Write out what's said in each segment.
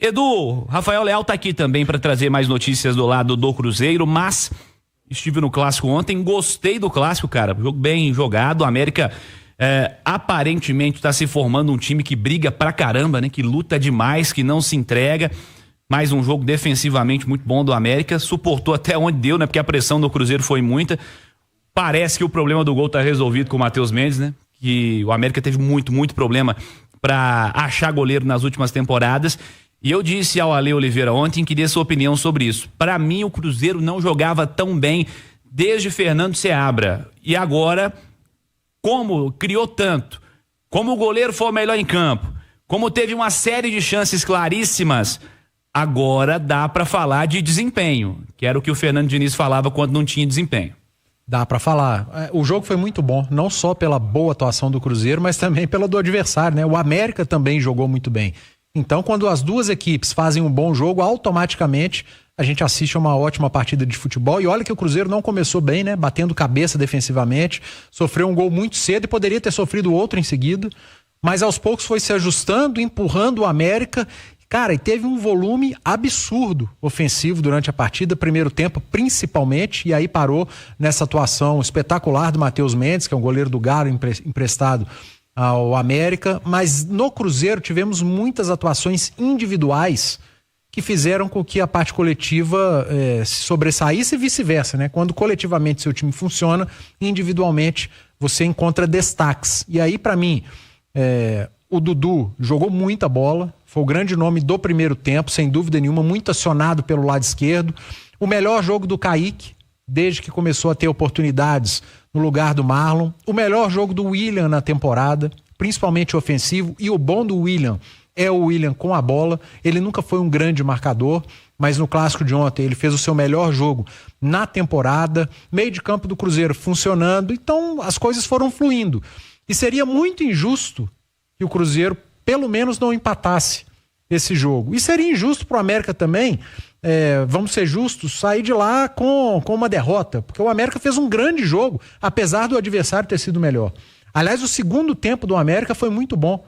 Edu, Rafael Leal tá aqui também para trazer mais notícias do lado do Cruzeiro, mas estive no clássico ontem, gostei do clássico, cara, jogo bem jogado. O América aparentemente tá se formando um time que briga pra caramba, né? Que luta demais, que não se entrega. Mais um jogo defensivamente muito bom do América, suportou até onde deu, né? Porque a pressão do Cruzeiro foi muita. Parece que o problema do gol tá resolvido com o Matheus Mendes, né? Que o América teve muito problema para achar goleiro nas últimas temporadas. E eu disse ao Ale Oliveira ontem, queria sua opinião sobre isso. Para mim, o Cruzeiro não jogava tão bem desde Fernando Seabra. E agora, como criou tanto, como o goleiro foi o melhor em campo, como teve uma série de chances claríssimas, agora dá para falar de desempenho, que era o que o Fernando Diniz falava quando não tinha desempenho. Dá pra falar. O jogo foi muito bom, não só pela boa atuação do Cruzeiro, mas também pela do adversário, né? O América também jogou muito bem. Então, quando as duas equipes fazem um bom jogo, automaticamente a gente assiste a uma ótima partida de futebol. E olha que o Cruzeiro não começou bem, né? Batendo cabeça defensivamente, sofreu um gol muito cedo e poderia ter sofrido outro em seguida, mas aos poucos foi se ajustando, empurrando o América. Cara, e teve um volume absurdo ofensivo durante a partida, primeiro tempo principalmente, e aí parou nessa atuação espetacular do Matheus Mendes, que é um goleiro do Galo emprestado ao América. Mas no Cruzeiro tivemos muitas atuações individuais que fizeram com que a parte coletiva se sobressaísse e vice-versa, né? Quando coletivamente seu time funciona, individualmente você encontra destaques. E aí, para mim, o Dudu jogou muita bola, foi o grande nome do primeiro tempo, sem dúvida nenhuma, muito acionado pelo lado esquerdo. O melhor jogo do Kaique, desde que começou a ter oportunidades no lugar do Marlon. O melhor jogo do William na temporada, principalmente ofensivo. E o bom do William é o William com a bola. Ele nunca foi um grande marcador, mas no clássico de ontem ele fez o seu melhor jogo na temporada. Meio de campo do Cruzeiro funcionando, então as coisas foram fluindo. E seria muito injusto que o Cruzeiro pelo menos não empatasse esse jogo. E seria injusto pro América também, vamos ser justos, sair de lá com uma derrota, porque o América fez um grande jogo, apesar do adversário ter sido melhor. Aliás, o segundo tempo do América foi muito bom.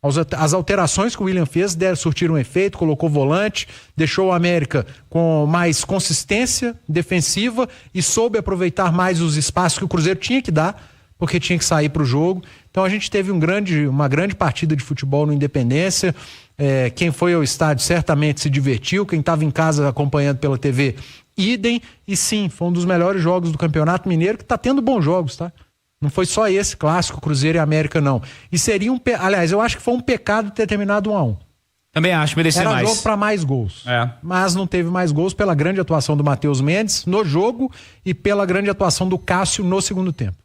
As alterações que o William fez surtiram efeito, colocou volante, deixou o América com mais consistência defensiva e soube aproveitar mais os espaços que o Cruzeiro tinha que dar, porque tinha que sair para o jogo. Então a gente teve uma grande partida de futebol no Independência. Quem foi ao estádio certamente se divertiu, quem estava em casa acompanhando pela TV, idem. E sim, foi um dos melhores jogos do Campeonato Mineiro, que está tendo bons jogos, tá? Não foi só esse clássico, Cruzeiro e América, não. E seria aliás, eu acho que foi um pecado ter terminado 1-1. Também acho, merecia mais. Era jogo para mais gols. Mas não teve mais gols pela grande atuação do Matheus Mendes no jogo e pela grande atuação do Cássio no segundo tempo.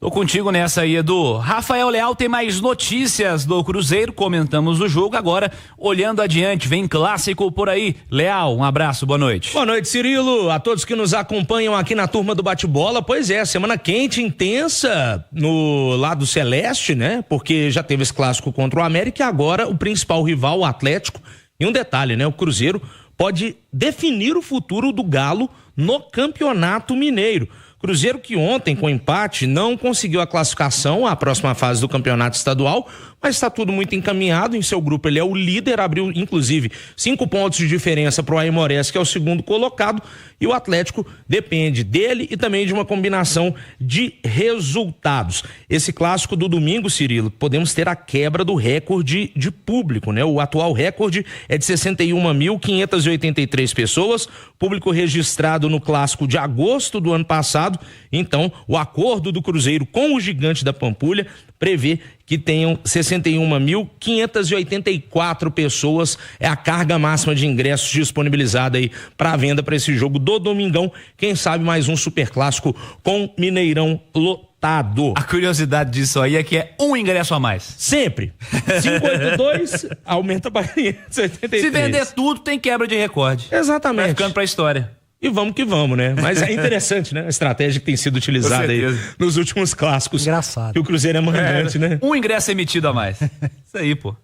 Tô contigo nessa aí, Edu. Rafael Leal tem mais notícias do Cruzeiro, comentamos o jogo, agora olhando adiante, vem clássico por aí. Leal, um abraço, boa noite. Boa noite, Cirilo, a todos que nos acompanham aqui na turma do bate-bola. Pois é, semana quente, intensa no lado celeste, né? Porque já teve esse clássico contra o América e agora o principal rival, o Atlético. E um detalhe, né? O Cruzeiro pode definir o futuro do Galo no Campeonato Mineiro. Cruzeiro que ontem, com empate, não conseguiu a classificação à próxima fase do campeonato estadual, mas está tudo muito encaminhado. Em seu grupo ele é o líder, abriu inclusive 5 pontos de diferença para o Aimorés, que é o segundo colocado, e o Atlético depende dele e também de uma combinação de resultados. Esse clássico do domingo, Cirilo, podemos ter a quebra do recorde de público, né? O atual recorde é de 61.583 pessoas, público registrado no clássico de agosto do ano passado. Então, o acordo do Cruzeiro com o Gigante da Pampulha prevê que tenham 61.584 pessoas, é a carga máxima de ingressos disponibilizada aí para venda para esse jogo do domingão. Quem sabe mais um super clássico com Mineirão lotado. A curiosidade disso aí é que é um ingresso a mais. Sempre. 582 aumenta para 583. Se vender tudo, tem quebra de recorde. Exatamente. Vai ficando pra história. E vamos que vamos, né? Mas é interessante, né? A estratégia que tem sido utilizada aí nos últimos clássicos. Engraçado. Que o Cruzeiro é mandante, né? Um ingresso emitido a mais. Isso aí, pô.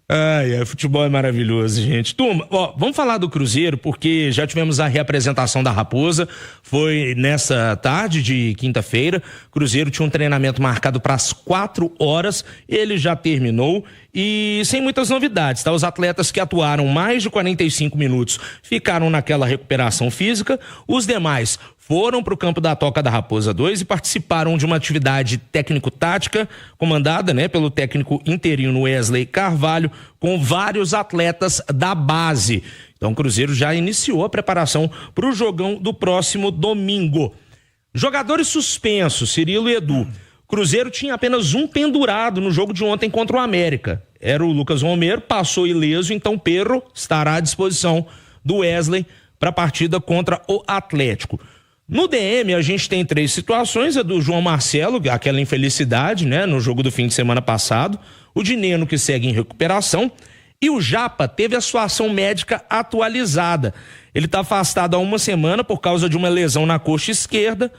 Futebol é maravilhoso, gente. Turma, vamos falar do Cruzeiro, porque já tivemos a reapresentação da Raposa. Foi nessa tarde de quinta-feira. Cruzeiro tinha um treinamento marcado para as 4 horas. Ele já terminou e sem muitas novidades, tá? Os atletas que atuaram mais de 45 minutos ficaram naquela recuperação física, os demais foram para o campo da Toca da Raposa 2 e participaram de uma atividade técnico-tática comandada, né, pelo técnico interino Wesley Carvalho, com vários atletas da base. Então o Cruzeiro já iniciou a preparação para o jogão do próximo domingo. Jogadores suspensos, Cirilo e Edu. Cruzeiro tinha apenas um pendurado no jogo de ontem contra o América. Era o Lucas Romero, passou ileso, então Perro estará à disposição do Wesley para a partida contra o Atlético. No DM a gente tem 3 situações, a do João Marcelo, aquela infelicidade, né, no jogo do fim de semana passado, o de Neno, que segue em recuperação, e o Japa teve a sua ação médica atualizada. Ele está afastado há uma semana por causa de uma lesão na coxa esquerda.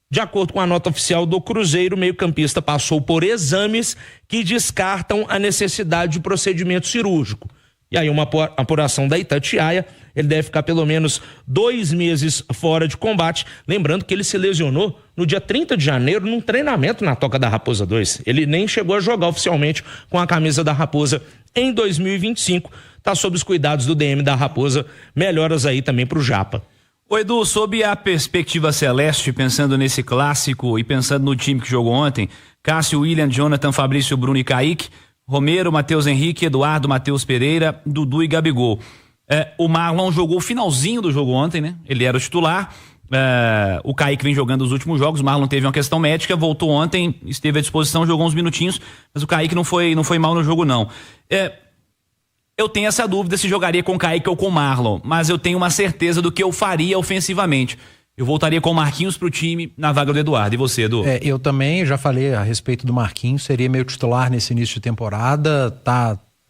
De acordo com a nota oficial do Cruzeiro, o meio-campista passou por exames que descartam a necessidade de procedimento cirúrgico. E aí uma apuração da Itatiaia, ele deve ficar pelo menos 2 meses fora de combate. Lembrando que ele se lesionou no dia 30 de janeiro num treinamento na Toca da Raposa 2. Ele nem chegou a jogar oficialmente com a camisa da Raposa em 2025. Está sob os cuidados do DM da Raposa. Melhoras aí também para o Japa. Ô Edu, sob a perspectiva celeste, pensando nesse clássico e pensando no time que jogou ontem, Cássio, William, Jonathan, Fabrício, Bruno e Kaique, Romero, Matheus Henrique, Eduardo, Matheus Pereira, Dudu e Gabigol. O Marlon jogou o finalzinho do jogo ontem, né? Ele era o titular. O Kaique vem jogando os últimos jogos. O Marlon teve uma questão médica, voltou ontem, esteve à disposição, jogou uns minutinhos, mas o Kaique não foi mal no jogo, não. Eu tenho essa dúvida se jogaria com o Kaique ou com o Marlon, mas eu tenho uma certeza do que eu faria ofensivamente. Eu voltaria com o Marquinhos pro time na vaga do Eduardo. E você, Edu? Eu também já falei a respeito do Marquinhos, seria meu titular nesse início de temporada,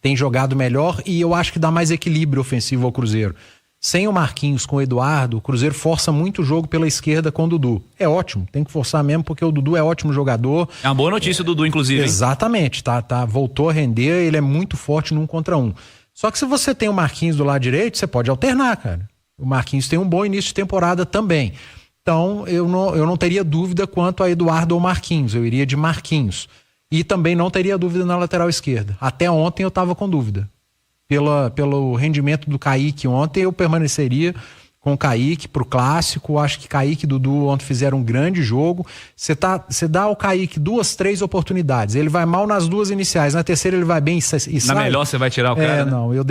tem jogado melhor e eu acho que dá mais equilíbrio ofensivo ao Cruzeiro. Sem o Marquinhos com o Eduardo, o Cruzeiro força muito o jogo pela esquerda com o Dudu. É ótimo, tem que forçar mesmo porque o Dudu é ótimo jogador. É uma boa notícia o Dudu, inclusive. Exatamente, voltou a render, ele é muito forte no 1 contra 1. Só que se você tem o Marquinhos do lado direito, você pode alternar, cara. O Marquinhos tem um bom início de temporada também. Então, eu não teria dúvida quanto a Eduardo ou Marquinhos. Eu iria de Marquinhos. E também não teria dúvida na lateral esquerda. Até ontem eu estava com dúvida. Pelo rendimento do Kaique ontem, eu permaneceria com o Kaique pro clássico. Acho que Kaique e Dudu ontem fizeram um grande jogo. Você dá ao Kaique 2, 3 oportunidades. Ele vai mal nas 2 iniciais. Na terceira ele vai bem e sai. Na melhor você vai tirar o cara, né? Não, eu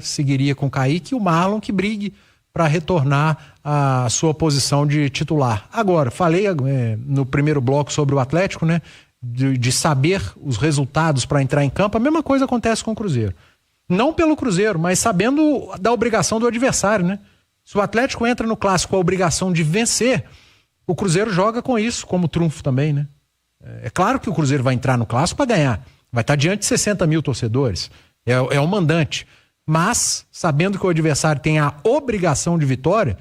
seguiria com o Kaique e o Marlon que brigue para retornar à sua posição de titular. Agora, falei no primeiro bloco sobre o Atlético, né? De saber os resultados para entrar em campo. A mesma coisa acontece com o Cruzeiro. Não pelo Cruzeiro, mas sabendo da obrigação do adversário, né? Se o Atlético entra no clássico com a obrigação de vencer, o Cruzeiro joga com isso como trunfo também, né? É claro que o Cruzeiro vai entrar no clássico para ganhar. Vai estar diante de 60 mil torcedores. É o mandante. Mas, sabendo que o adversário tem a obrigação de vitória,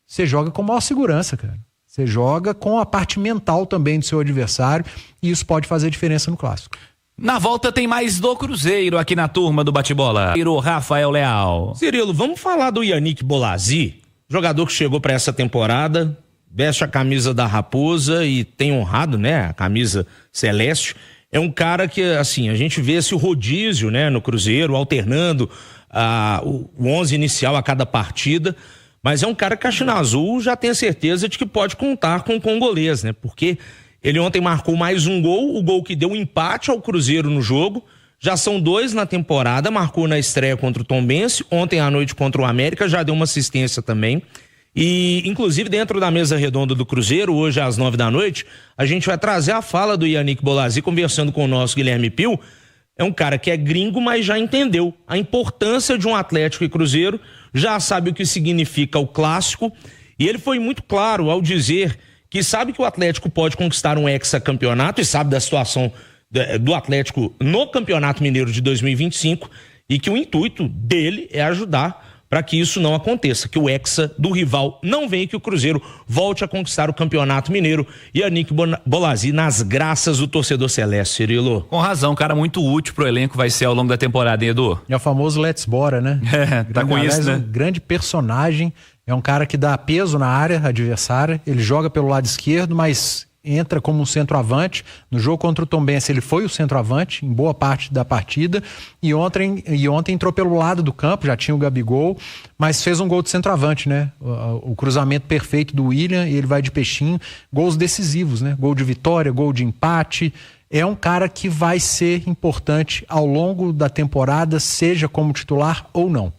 você joga com maior segurança, cara. Você joga com a parte mental também do seu adversário e isso pode fazer diferença no clássico. Na volta tem mais do Cruzeiro aqui na turma do Bate-Bola. Rafael Leal. Cirilo, vamos falar do Yannick Bolazi, jogador que chegou para essa temporada, veste a camisa da Raposa e tem honrado, né, a camisa celeste. É um cara que, assim, a gente vê esse rodízio, né, no Cruzeiro, alternando o 11 inicial a cada partida, mas é um cara que a China Azul já tem a certeza de que pode contar com o congolês, né, porque ele ontem marcou mais um gol, o gol que deu um empate ao Cruzeiro no jogo. Já são 2 na temporada, marcou na estreia contra o Tombense, ontem à noite contra o América, já deu uma assistência também. E, inclusive, dentro da mesa redonda do Cruzeiro, hoje às 9 da noite, a gente vai trazer a fala do Yannick Bolazi, conversando com o nosso Guilherme Pio. É um cara que é gringo, mas já entendeu a importância de um Atlético e Cruzeiro, já sabe o que significa o clássico, e ele foi muito claro ao dizer que sabe que o Atlético pode conquistar um hexacampeonato e sabe da situação do Atlético no Campeonato Mineiro de 2025 e que o intuito dele é ajudar para que isso não aconteça, que o hexa do rival não venha e que o Cruzeiro volte a conquistar o Campeonato Mineiro. E Yannick Bolazi nas graças do torcedor celeste, Cirilo. Com razão, um cara muito útil pro elenco vai ser ao longo da temporada, hein, Edu? É o famoso Let's Bora, né? Tá com isso, né? Um grande personagem. É um cara que dá peso na área adversária, ele joga pelo lado esquerdo, mas entra como um centroavante. No jogo contra o Tombense ele foi o centroavante em boa parte da partida e ontem entrou pelo lado do campo, já tinha o Gabigol, mas fez um gol de centroavante, né? O cruzamento perfeito do William e ele vai de peixinho, gols decisivos, né? Gol de vitória, gol de empate. É um cara que vai ser importante ao longo da temporada, seja como titular ou não.